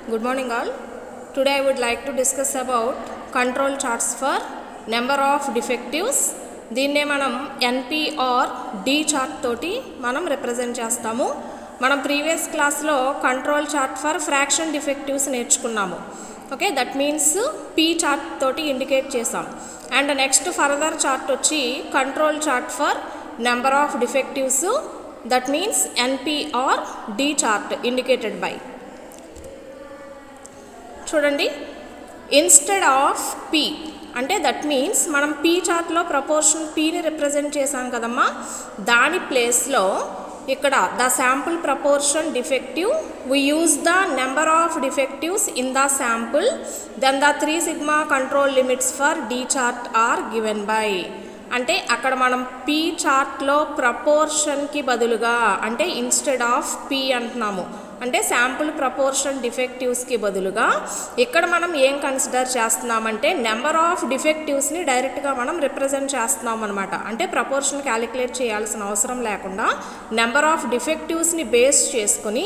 Good morning all. Today I would like to discuss about control charts for number of defectives. దీన్నే మనం NP or D chart తోటి మనం represent చేస్తాము. మనం previous క్లాస్లో control chart for fraction defectives నేర్చుకున్నాము. Okay, that means P chart తోటి indicate చేసాం. అండ్ నెక్స్ట్ ఫర్దర్ చార్ట్ వచ్చి control chart for number of defectives, that means NP or D chart indicated by. చూడండి, instead of P అంటే that means మనం P చార్ట్లో proportion Pని represent చేసాం కదమ్మా, దాని ప్లేస్లో ఇక్కడ the sample proportion defective we use the number of defectives in the sample, then the 3 sigma control limits for D chart are given by. అంటే అక్కడ మనం P చార్ట్లో ప్రపోర్షన్కి బదులుగా అంటే ఇన్స్టెడ్ ఆఫ్ P అంటున్నాము, అంటే శాంపుల్ ప్రపోర్షన్ డిఫెక్టివ్స్కి బదులుగా ఇక్కడ మనం ఏం కన్సిడర్ చేస్తున్నామంటే నెంబర్ ఆఫ్ డిఫెక్టివ్స్ని డైరెక్ట్గా మనం రిప్రజెంట్ చేస్తున్నాం అనమాట. అంటే ప్రపోర్షన్ క్యాలిక్యులేట్ చేయాల్సిన అవసరం లేకుండా నెంబర్ ఆఫ్ డిఫెక్టివ్స్ని బేస్ చేసుకుని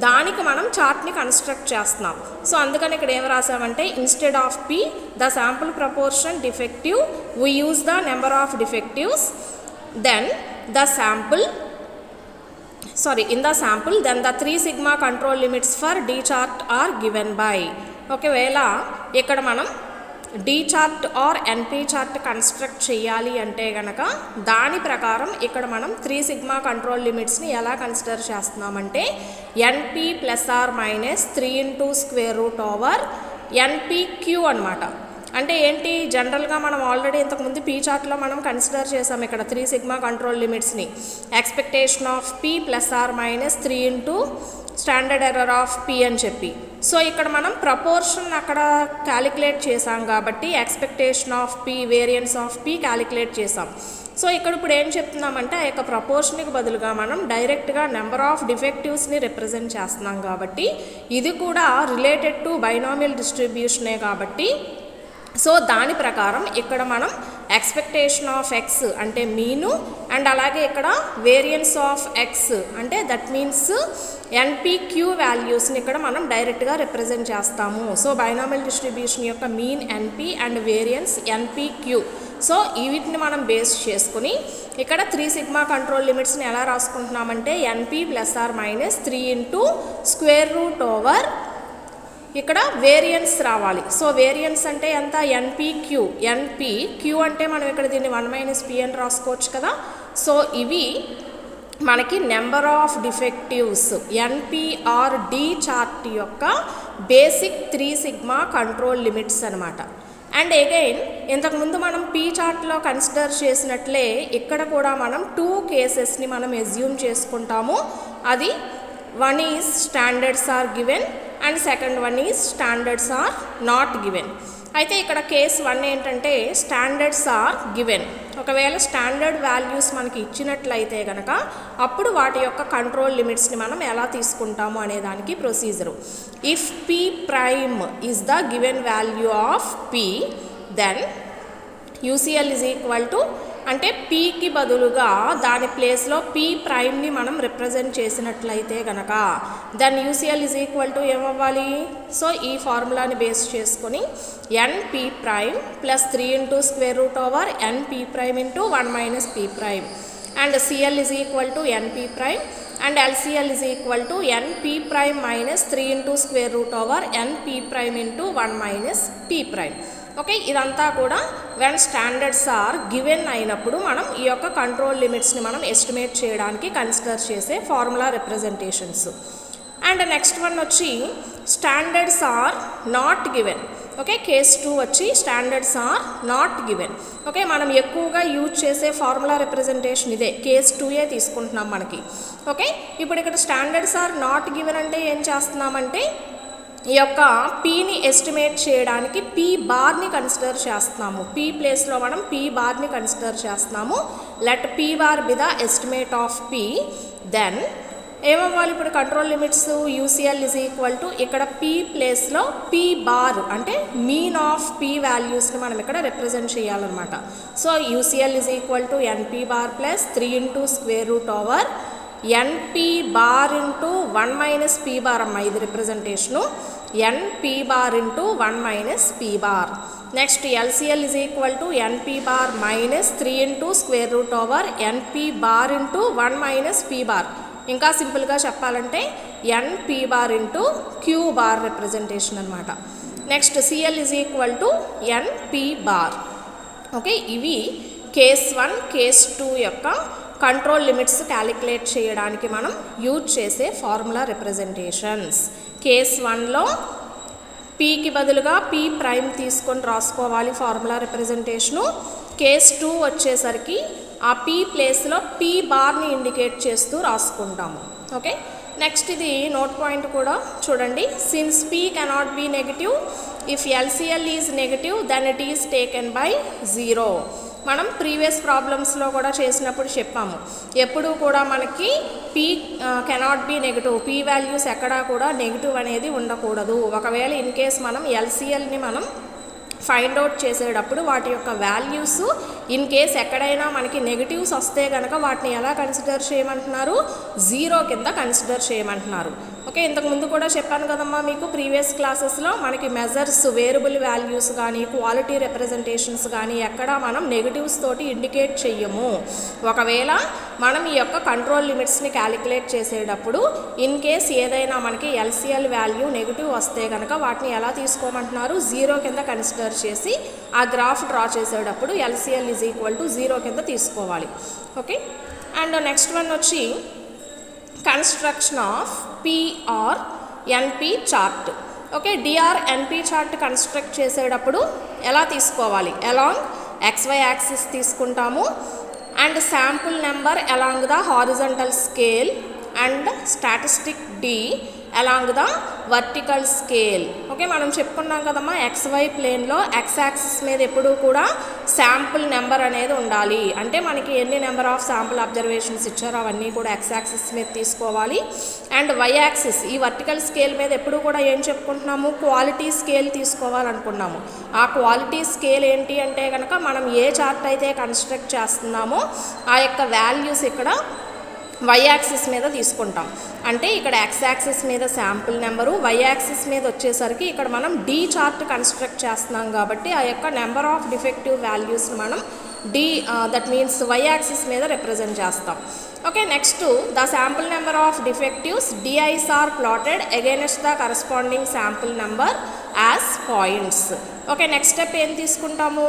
దానికి మనం చార్ట్ని కన్స్ట్రక్ట్ చేస్తున్నాం. సో అందుకని ఇక్కడ ఏం రాసామంటే instead of P the sample proportion defective we use the number of defectives, then the sample in the sample, then the 3 sigma control limits for D chart are given by. ఒకవేళ ఇక్కడ మనం D chart or NP chart construct చేయాలి అంటే గనక దాని ప్రకారం ఇక్కడ మనం 3 సిగ్మా కంట్రోల్ లిమిట్స్ని ఎలా కన్సిడర్ చేస్తున్నామంటే NP plus or minus 3 into square root over NPQ అనమాట. అంటే ఏంటి, జనరల్గా మనం ఆల్రెడీ ఇంతకుముందు P చార్ట్లో మనం కన్సిడర్ చేసాం ఇక్కడ 3 సిగ్మా కంట్రోల్ లిమిట్స్ని. Expectation of P plus or minus 3 into standard error of P అని చెప్పి. సో ఇక్కడ మనం ప్రపోర్షన్ అక్కడ క్యాలిక్యులేట్ చేసాం కాబట్టి expectation of P, variance of P calculate చేసాం. సో ఇక్కడ ఇప్పుడు ఏం చెప్తున్నామంటే ఆ యొక్క ప్రపోర్షన్కి బదులుగా మనం డైరెక్ట్గా నెంబర్ ఆఫ్ డిఫెక్టివ్స్ని రిప్రజెంట్ చేస్తున్నాం కాబట్టి ఇది కూడా రిలేటెడ్ టు బైనామియల్ డిస్ట్రిబ్యూషనే కాబట్టి సో దాని ప్రకారం ఇక్కడ మనం ఎక్స్పెక్టేషన్ ఆఫ్ X అంటే మీను అండ్ అలాగే ఇక్కడ వేరియన్స్ ఆఫ్ X అంటే దట్ మీన్స్ NPQ వాల్యూస్ని ఇక్కడ మనం డైరెక్ట్గా రిప్రజెంట్ చేస్తాము. సో బైనామియల్ డిస్ట్రిబ్యూషన్ యొక్క mean NP and variance NPQ. So వీటిని మనం బేస్ చేసుకుని ఇక్కడ 3 సిగ్మా కంట్రోల్ లిమిట్స్ని ఎలా రాసుకుంటున్నామంటే NP plus or minus 3 into square root over ఇక్కడ వేరియన్స్ రావాలి. సో వేరియన్స్ అంటే ఎంత, NPQ. NPQ అంటే మనం ఇక్కడ దీన్ని 1 - P అని రాసుకోవచ్చు కదా. సో ఇవి మనకి number of defectives NPR D chart యొక్క బేసిక్ 3 సిగ్మా కంట్రోల్ లిమిట్స్ అనమాట. అండ్ అగైన్ ఇంతకుముందు మనం P చార్ట్లో కన్సిడర్ చేసినట్లే ఇక్కడ కూడా మనం 2 కేసెస్ని మనం ఎజ్యూమ్ చేసుకుంటాము. అది one is standards are given and second one is standards are not given. అయితే ఇక్కడ కేస్ 1 ఏంటంటే స్టాండర్డ్స్ ఆర్ గివెన్. ఒకవేళ స్టాండర్డ్ వాల్యూస్ మనకి ఇచ్చినట్లయితే కనుక అప్పుడు వాటి యొక్క కంట్రోల్ లిమిట్స్ని మనం ఎలా తీసుకుంటాము అనే దానికి procedure. If P prime is the given value of P, then UCL is equal to అంటే Pకి బదులుగా దాని ప్లేస్లో P ప్రైమ్ని మనం రిప్రజెంట్ చేసినట్లయితే కనుక then UCL is equal to ఏమవ్వాలి. సో ఈ ఫార్ములాని బేస్ చేసుకొని NP prime plus 3 into square root over NP prime into 1 - P prime and CL is equal to NP prime and LCL is equal to NP prime minus 3 into square root over NP prime into 1 - P prime. Okay, ఇదంతా కూడా when standards are given అయినప్పుడు మనం ఈ యొక్క control లిమిట్స్ని మనం estimate చేయడానికి consider చేసే formula representations. And next one వచ్చి standards are not given. Okay, case 2 వచ్చి standards are not given. Okay, మనం ఎక్కువగా యూజ్ చేసే ఫార్ములా రిప్రజెంటేషన్ ఇదే, కేస్ 2 తీసుకుంటున్నాం మనకి. ఓకే, ఇప్పుడు ఇక్కడ స్టాండర్డ్స్ ఆర్ నాట్ గివెన్ అంటే ఏం చేస్తున్నామంటే ఈ యొక్క Pని ఎస్టిమేట్ చేయడానికి P బార్ని కన్సిడర్ చేస్తున్నాము. P ప్లేస్లో మనం P బార్ని కన్సిడర్ చేస్తున్నాము. Let P bar be the estimate of P, then ఏమవ్వాలి ఇప్పుడు control limits UCL is equal to ఇక్కడ P ప్లేస్లో P బార్ అంటే మీన్ ఆఫ్ P వాల్యూస్ని మనం ఇక్కడ రిప్రజెంట్ చేయాలన్నమాట. So UCL is equal to NP bar plus 3 into square root over NP bar into 1 - P bar అమ్మ ఇది representation. np bar into 1 minus p bar. Next LCL is equal to np bar minus 3 into square root over np bar into 1 minus p bar. ఇంకా సింపుల్గా చెప్పాలంటే np bar into q bar representation అనమాట. Next CL is equal to np bar. Okay, ఇవి case 1 case 2 యొక్క control limits calculate చేయడానికి మనం use చేసే formula representations. Case 1లో పీకి బదులుగా పీ ప్రైమ్ తీసుకొని రాసుకోవాలి ఫార్ములా రిప్రజెంటేషను. కేస్ 2 వచ్చేసరికి ఆ పీ ప్లేస్లో పీ బార్ని ఇండికేట్ చేస్తూ రాసుకుంటాము. ఓకే, నెక్స్ట్ ఇది నోట్ పాయింట్ కూడా చూడండి. Since P cannot be negative, if LCL is negative then it is taken by 0. మనం ప్రీవియస్ ప్రాబ్లమ్స్లో కూడా చేసినప్పుడు చెప్పాము, ఎప్పుడూ కూడా మనకి P cannot be negative, P values ఎక్కడా కూడా నెగిటివ్ అనేది ఉండకూడదు. ఒకవేళ ఇన్ కేస్ మనం LCLని మనం ఫైండ్ అవుట్ చేసేటప్పుడు వాటి యొక్క వాల్యూస్ ఇన్ కేస్ ఎక్కడైనా మనకి నెగిటివ్స్ వస్తే కనుక వాటిని ఎలా కన్సిడర్ చేయమంటున్నారు, 0 కింద కన్సిడర్ చేయమంటున్నారు. ఓకే, ఇంతకుముందు కూడా చెప్పాను కదమ్మా మీకు ప్రీవియస్ క్లాసెస్లో, మనకి మెజర్స్ వేరియబుల్ వాల్యూస్ కానీ క్వాలిటీ రిప్రజెంటేషన్స్ కానీ ఎక్కడా మనం నెగిటివ్స్ తోటి ఇండికేట్ చెయ్యము. ఒకవేళ మనం ఈ యొక్క కంట్రోల్ లిమిట్స్ని క్యాలిక్యులేట్ చేసేటప్పుడు ఇన్ కేస్ ఏదైనా మనకి LCL వాల్యూ నెగిటివ్ వస్తే కనుక వాటిని ఎలా తీసుకోమంటున్నారు, 0 కింద కన్సిడర్ చేసి ఆ గ్రాఫ్ డ్రా చేసేటప్పుడు LCL ఈజ్ ఈక్వల్ టు 0 కింద తీసుకోవాలి. ఓకే, అండ్ నెక్స్ట్ వన్ వచ్చి construction of PRNP chart. Okay, DRNP chart construct చేసేటప్పుడు ఎలా తీసుకోవాలి, అలాంగ్ XY యాక్సిస్ తీసుకుంటాము and sample number along the horizontal scale and statistic D along the vertical scale. Okay, మనం చెప్పుకున్నాం కదమ్మా XY ప్లేన్లో X axis మీద ఎప్పుడూ కూడా శాంపుల్ నెంబర్ అనేది ఉండాలి. అంటే మనకి ఎన్ని నెంబర్ ఆఫ్ శాంపుల్ అబ్జర్వేషన్స్ ఇచ్చారో అవన్నీ కూడా X యాక్సిస్ మీద తీసుకోవాలి. అండ్ Y యాక్సిస్ ఈ వర్టికల్ స్కేల్ మీద ఎప్పుడూ కూడా ఏం చెప్పుకుంటున్నాము, క్వాలిటీ స్కేల్ తీసుకోవాలనుకున్నాము. ఆ క్వాలిటీ స్కేల్ ఏంటి అంటే కనుక మనం ఏ చార్ట్ అయితే కన్స్ట్రక్ట్ చేస్తున్నామో ఆ యొక్క వాల్యూస్ ఇక్కడ Y యాక్సిస్ మీద తీసుకుంటాం. అంటే ఇక్కడ X యాక్సిస్ మీద శాంపుల్ నెంబరు, Y యాక్సిస్ మీద వచ్చేసరికి ఇక్కడ మనం D చార్ట్ కన్స్ట్రక్ట్ చేస్తున్నాం కాబట్టి ఆ యొక్క నెంబర్ ఆఫ్ డిఫెక్టివ్ వాల్యూస్ని మనం దట్ మీన్స్ Y యాక్సిస్ మీద రిప్రజెంట్ చేస్తాం. Okay, next the sample number of defectives DIs are plotted against the corresponding sample number as points. Okay, next step ఏం తీసుకుంటాము,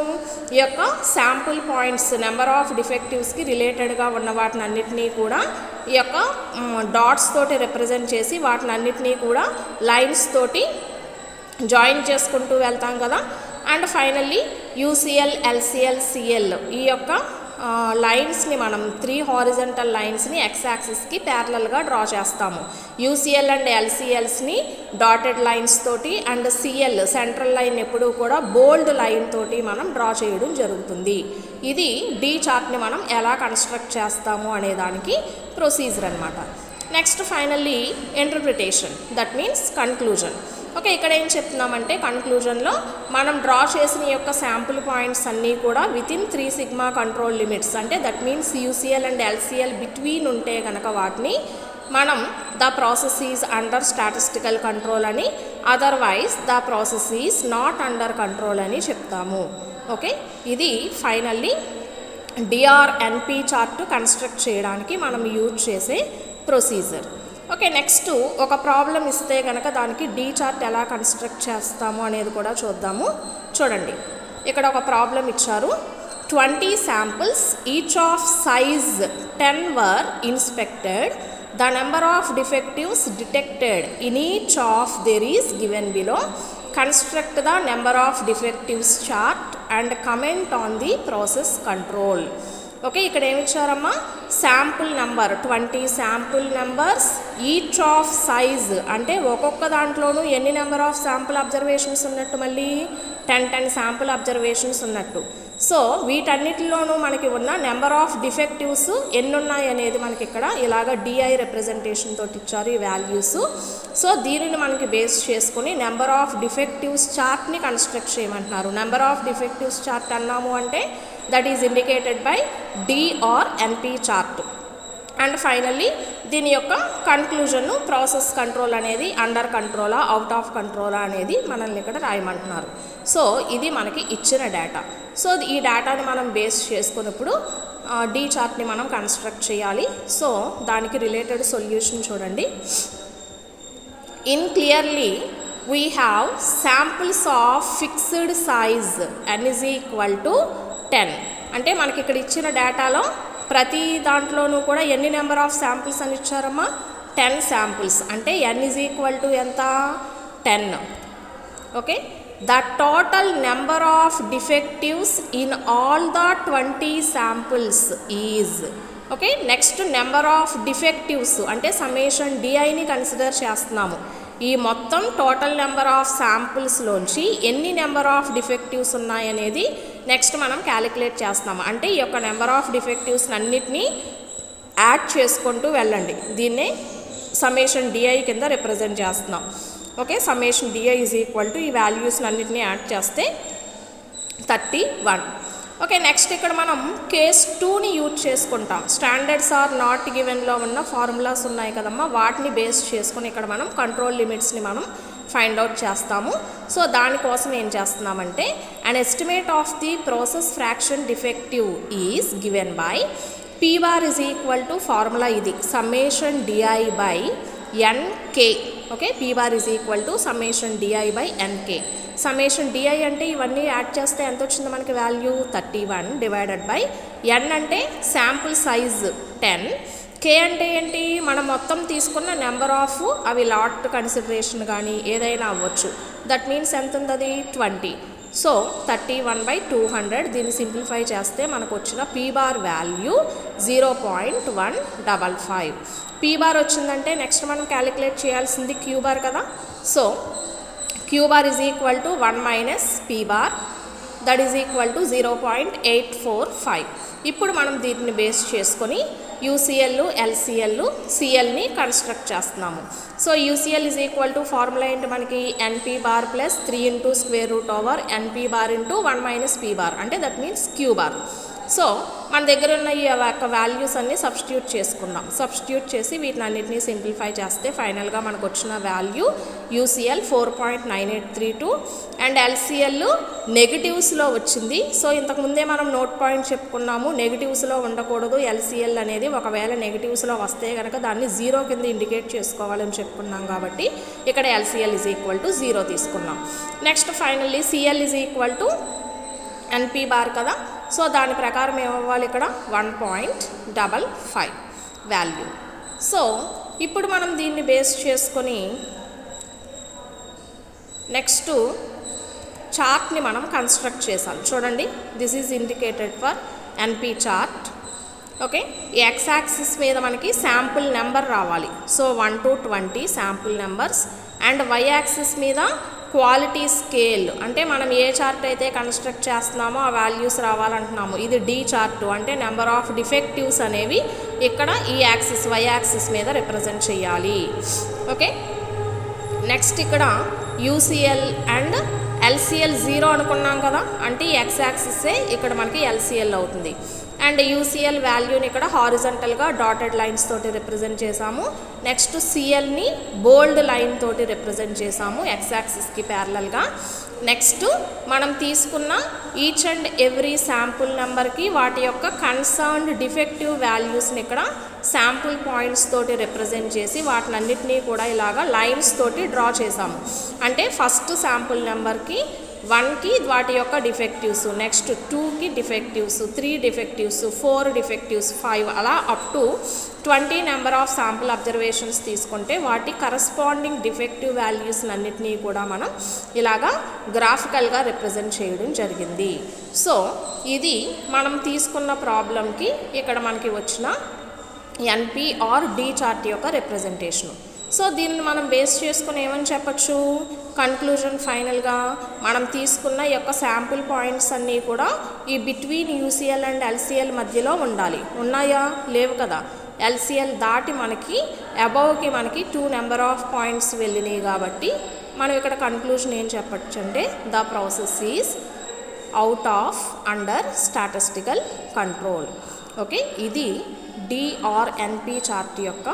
ఈ యొక్క శాంపుల్ పాయింట్స్ నెంబర్ ఆఫ్ డిఫెక్టివ్స్కి రిలేటెడ్గా ఉన్న వాటిని అన్నిటినీ కూడా ఈ యొక్క డాట్స్ తోటి రిప్రజెంట్ చేసి వాటిని అన్నిటినీ కూడా లైన్స్ తోటి జాయిన్ చేసుకుంటూ వెళ్తాం కదా. And finally UCL, LCL, CL ఈ యొక్క లైన్స్ని మనం 3 హారిజంటల్ లైన్స్ని X యాక్సిస్కి ప్యారలల్గా డ్రా చేస్తాము. UCL అండ్ LCLస్ని డాటెడ్ లైన్స్ తోటి అండ్ CL సెంట్రల్ లైన్ ఎప్పుడూ కూడా బోల్డ్ లైన్ తోటి మనం డ్రా చేయడం జరుగుతుంది. ఇది D చార్ట్ని మనం ఎలా కన్స్ట్రక్ట్ చేస్తాము అనే దానికి ప్రొసీజర్ అనమాట. Next finally interpretation, that means conclusion. Okay, ఇక్కడ ఏం చెప్తున్నామంటే కన్క్లూజన్లో మనం డ్రా చేసిన యొక్క శాంపుల్ పాయింట్స్ అన్నీ కూడా వితిన్ 3 సిగ్మా కంట్రోల్ లిమిట్స్, అంటే that means UCL and LCL between ఉంటే కనుక వాటిని మనం the process is under statistical control అని, otherwise the process is not under control అని చెప్తాము. ఓకే, ఇది ఫైనల్లీ DRNP చార్ట్ కన్స్ట్రక్ట్ చేయడానికి మనం యూజ్ చేసే ప్రొసీజర్. ఓకే, నెక్స్ట్ ఒక ప్రాబ్లం ఇస్తే కనుక దానికి D చార్ట్ ఎలా కన్స్ట్రక్ట్ చేస్తాము అనేది కూడా చూద్దాము. చూడండి, ఇక్కడ ఒక ప్రాబ్లం ఇచ్చారు. 20 samples each of size 10 were inspected. The number of defectives detected in each of their is given below. Construct the number of defectives chart and comment on the process control. Okay, ఇక్కడ ఏమి ఇచ్చారమ్మా, sample number 20 sample numbers each of size, అంటే ఒక్కొక్క దాంట్లోనూ ఎన్ని number of sample observations ఉన్నట్టు, మళ్ళీ 10 sample observations ఉన్నట్టు. సో వీటన్నిటిలోనూ మనకి ఉన్న నెంబర్ ఆఫ్ డిఫెక్టివ్స్ ఎన్ని ఉన్నాయి అనేది మనకి ఇక్కడ ఇలాగ DI రిప్రజెంటేషన్ తోటి ఇచ్చారు ఈ వాల్యూస్. సో దీనిని మనకి బేస్ చేసుకుని నెంబర్ ఆఫ్ డిఫెక్టివ్స్ చార్ట్ని కన్స్ట్రక్ట్ చేయమంటున్నారు. నెంబర్ ఆఫ్ డిఫెక్టివ్స్ చార్ట్ అన్నాము అంటే that is indicated by DRNP chart. And finally దీని యొక్క కన్క్లూజన్ ప్రాసెస్ కంట్రోల్ అనేది అండర్ కంట్రోలా అవుట్ ఆఫ్ కంట్రోలా అనేది మనల్ని ఇక్కడ రాయమంటున్నారు. సో ఇది మనకి ఇచ్చిన డేటా. సో ఈ డేటాని మనం బేస్ చేసుకున్నప్పుడు డి చార్ట్ని మనం కన్స్ట్రక్ట్ చేయాలి. సో దానికి రిలేటెడ్ సొల్యూషన్ చూడండి. In clearly we have samples of fixed size n is equal to 10. అంటే మనకి ఇక్కడ ఇచ్చిన డేటాలో ప్రతి దాంట్లోనూ కూడా ఎన్ని నెంబర్ ఆఫ్ శాంపిల్స్ అని ఇచ్చారమ్మా? 10 శాంపిల్స్. అంటే n is equal to ఎంత? 10. Okay. The total number of defectives in all the 20 samples is. Okay. Next number of defectives అంటే సమ్మేషన్ డిఐని కన్సిడర్ చేస్తున్నాము. ఈ మొత్తం టోటల్ నెంబర్ ఆఫ్ శాంపిల్స్లోంచి ఎన్ని నెంబర్ ఆఫ్ డిఫెక్టివ్స్ ఉన్నాయనేది next మనం క్యాలిక్యులేట్ చేస్తున్నాము. అంటే ఈ యొక్క నెంబర్ ఆఫ్ డిఫెక్టివ్స్ అన్నిటినీ యాడ్ చేసుకుంటూ వెళ్ళండి. దీన్నే సమ్మేషన్ డిఐ కింద రిప్రజెంట్ చేస్తున్నాం. Okay. Summation DI is equal to ఈ వాల్యూస్ని అన్నిటినీ యాడ్ చేస్తే 31. ఓకే. నెక్స్ట్ ఇక్కడ మనం కేస్ 2ని యూజ్ చేసుకుంటాం. స్టాండర్డ్స్ ఆర్ నాట్ గివెన్లో ఉన్న ఫార్ములాస్ ఉన్నాయి కదమ్మా, వాటిని బేస్ చేసుకుని ఇక్కడ మనం కంట్రోల్ లిమిట్స్ని మనం ఫైండ్ అవుట్ చేస్తాము. సో దానికోసం ఏం చేస్తున్నామంటే an estimate of the process fraction defective is given by P bar is equal to formula ఇది summation D I by N K. Okay. P bar is equal to summation D I by N K. Summation D I అంటే ఇవన్నీ add చేస్తే ఎంత వచ్చింది మనకి value? 31 divided by ఎన్ అంటే sample size 10, కే అంటే ఏంటి? మనం మొత్తం తీసుకున్న నెంబర్ ఆఫ్ అవి లాట్ కన్సిడరేషన్ కానీ ఏదైనా అవ్వచ్చు. దట్ మీన్స్ ఎంత ఉంది అది? 20. సో 31/200. దీన్ని సింప్లిఫై చేస్తే మనకు వచ్చిన P bar value 0.155. P bar వచ్చిందంటే నెక్స్ట్ మనం క్యాలిక్యులేట్ చేయాల్సింది క్యూ బార్ కదా. So Q bar is equal to 1 minus P bar, that is equal to 0.845. ఇప్పుడు మనం దీన్ని బేస్ చేసుకొని UCL, LCL, CLని కన్స్ట్రక్ట్ చేస్తున్నాము. So UCL is equal to formula ఏంటి మనకి? NP bar plus 3 into square root over NP bar into 1 minus P bar అంటే that means Q bar. So మన దగ్గర ఉన్న ఈ యొక్క వాల్యూస్ అన్నీ సబ్స్టిట్యూట్ చేసుకున్నాం. సబ్స్టిట్యూట్ చేసి వీటిని అన్నింటినీ సింప్లిఫై చేస్తే ఫైనల్గా మనకు వచ్చిన వాల్యూ UCL 4.9832 అండ్ LCL నెగిటివ్స్లో వచ్చింది. సో ఇంతకుముందే మనం నోట్ పాయింట్ చెప్పుకున్నాము, నెగిటివ్స్లో ఉండకూడదు. LCL అనేది ఒకవేళ నెగిటివ్స్లో వస్తే కనుక దాన్ని 0 కింద ఇండికేట్ చేసుకోవాలని చెప్పుకున్నాం కాబట్టి ఇక్కడ LCL ఈజ్ ఈక్వల్ టు 0 తీసుకున్నాం. Next finally CL is equal to NP bar కదా. సో దాని ప్రకారం ఏమవ్వాలి ఇక్కడ? 1.55 వాల్యూ. సో ఇప్పుడు మనం దీన్ని బేస్ చేసుకొని నెక్స్ట్ చార్ట్ని మనం కన్స్ట్రక్ట్ చేసాం. చూడండి, this is indicated for NP chart. Okay. ఈ ఎక్స్ యాక్సిస్ మీద మనకి శాంపుల్ నెంబర్ రావాలి. So 1 to 20 sample numbers. And Y axis మీద క్వాలిటీ స్కేల్ అంటే మనం ఏ చార్ట్ అయితే కన్స్ట్రక్ట్ చేస్తున్నామో ఆ వాల్యూస్ రావాలంటున్నాము. ఇది డి చార్టు అంటే నెంబర్ ఆఫ్ డిఫెక్టివ్స్ అనేవి ఇక్కడ ఈ యాక్సిస్ వై యాక్సిస్ మీద రిప్రజెంట్ చేయాలి. ఓకే. నెక్స్ట్ ఇక్కడ UCL అండ్ LCL 0 అనుకున్నాం కదా, అంటే ఈ ఎక్స్ యాక్సిసే ఇక్కడ మనకి LCL అవుతుంది. అండ్ UCL వాల్యూని ఇక్కడ హారిజంటల్గా డాటెడ్ లైన్స్ తోటి రిప్రజెంట్ చేసాము. నెక్స్ట్ CLని బోల్డ్ లైన్ తోటి రిప్రజెంట్ చేసాము ఎక్స్ యాక్సిస్కి ప్యారలల్గా. నెక్స్ట్ మనం తీసుకున్న ఈచ్ అండ్ ఎవ్రీ శాంపుల్ నెంబర్కి వాటి యొక్క కన్సర్న్డ్ డిఫెక్టివ్ వాల్యూస్ని ఇక్కడ శాంపుల్ పాయింట్స్ తోటి రిప్రజెంట్ చేసి వాటిని అన్నిటినీ కూడా ఇలాగా లైన్స్ తోటి డ్రా చేసాము. అంటే ఫస్ట్ శాంపుల్ నెంబర్కి 1కి వాటి యొక్క డిఫెక్టివ్స్, నెక్స్ట్ 2కి డిఫెక్టివ్స్, 3 డిఫెక్టివ్స్, 4 డిఫెక్టివ్స్, 5 అలా up to 20 number of sample observations తీసుకుంటే వాటి కరస్పాండింగ్ డిఫెక్టివ్ వాల్యూస్ అన్నిటినీ కూడా మనం ఇలాగా గ్రాఫికల్గా రిప్రజెంట్ చేయడం జరిగింది. సో ఇది మనం తీసుకున్న ప్రాబ్లంకి ఇక్కడ మనకి వచ్చిన NP ఆర్ డి చార్ట్ యొక్క రిప్రజెంటేషను. సో దీన్ని మనం బేస్ చేసుకుని ఏమని చెప్పచ్చు? కన్క్లూజన్ ఫైనల్గా మనం తీసుకున్న యొక్క శాంపుల్ పాయింట్స్ అన్నీ కూడా ఈ బిట్వీన్ UCL అండ్ LCL మధ్యలో ఉండాలి. ఉన్నాయా? లేవు కదా. LCL దాటి మనకి అబౌవ్కి మనకి 2 నెంబర్ ఆఫ్ పాయింట్స్ వెళ్ళినాయి కాబట్టి మనం ఇక్కడ కన్క్లూజన్ ఏం చెప్పచ్చు అంటే the process is out of under statistical control. Okay. ఇది డి ఆర్ ఎన్పి చార్ట్ యొక్క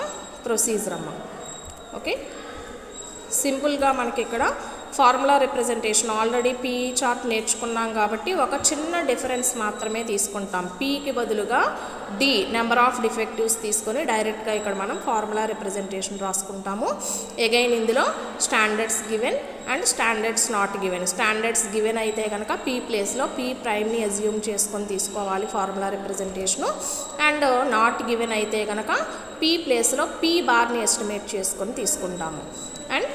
ప్రొసీజర్ అమ్మ. ఓకే, సింపుల్గా మనకి ఇక్కడ formula representation already P chart నేర్చుకున్నాం కాబట్టి ఒక చిన్న డిఫరెన్స్ మాత్రమే తీసుకుంటాం. పీకి బదులుగా డి నెంబర్ ఆఫ్ డిఫెక్టివ్స్ తీసుకొని డైరెక్ట్గా ఇక్కడ మనం ఫార్ములా రిప్రజెంటేషన్ రాసుకుంటాము. అగైన్ ఇందులో standards given and standards not given. Standards given అయితే కనుక పీ ప్లేస్లో పీ ప్రైమ్ని అజ్యూమ్ చేసుకొని తీసుకోవాలి formula representation. And not given అయితే కనుక పీ ప్లేస్లో పీ బార్ని ఎస్టిమేట్ చేసుకొని తీసుకుంటాము. అండ్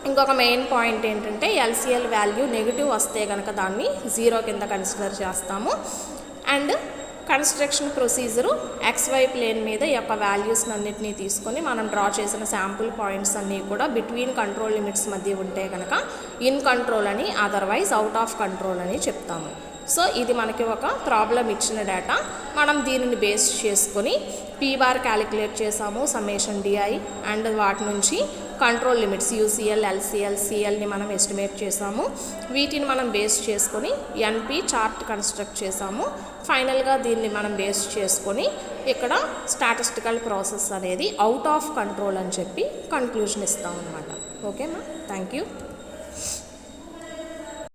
ఇంకొక మెయిన్ పాయింట్ ఏంటంటే ఎల్సిఎల్ వాల్యూ నెగిటివ్ వస్తే కనుక దాన్ని 0 కింద కన్సిడర్ చేస్తాము. And construction procedure XY plane మీద ఈ యొక్క వాల్యూస్ అన్నిటినీ తీసుకొని మనం డ్రా చేసిన శాంపుల్ పాయింట్స్ అన్నీ కూడా బిట్వీన్ కంట్రోల్ లిమిట్స్ మధ్య ఉంటే కనుక ఇన్ కంట్రోల్ అని, అదర్వైజ్ అవుట్ ఆఫ్ కంట్రోల్ అని చెప్తాము. సో ఇది మనకి ఒక ప్రాబ్లం ఇచ్చిన డేటా. మనం దీనిని బేస్ చేసుకొని పీ బార్ క్యాలిక్యులేట్ చేసాము, సమ్మేషన్ డిఐ, అండ్ వాటి నుంచి కంట్రోల్ లిమిట్స్ యూసీఎల్, ఎల్సీఎల్, సిఎల్ని మనం ఎస్టిమేట్ చేసాము. వీటిని మనం బేస్ చేసుకొని ఎన్పి చార్ట్ కన్స్ట్రక్ట్ చేసాము. ఫైనల్గా దీన్ని మనం బేస్ చేసుకొని ఇక్కడ స్టాటిస్టికల్ ప్రాసెస్ అనేది అవుట్ ఆఫ్ కంట్రోల్ అని చెప్పి కంక్లూజన్ ఇస్తాం అన్నమాట. ఓకేనా, థ్యాంక్ యూ.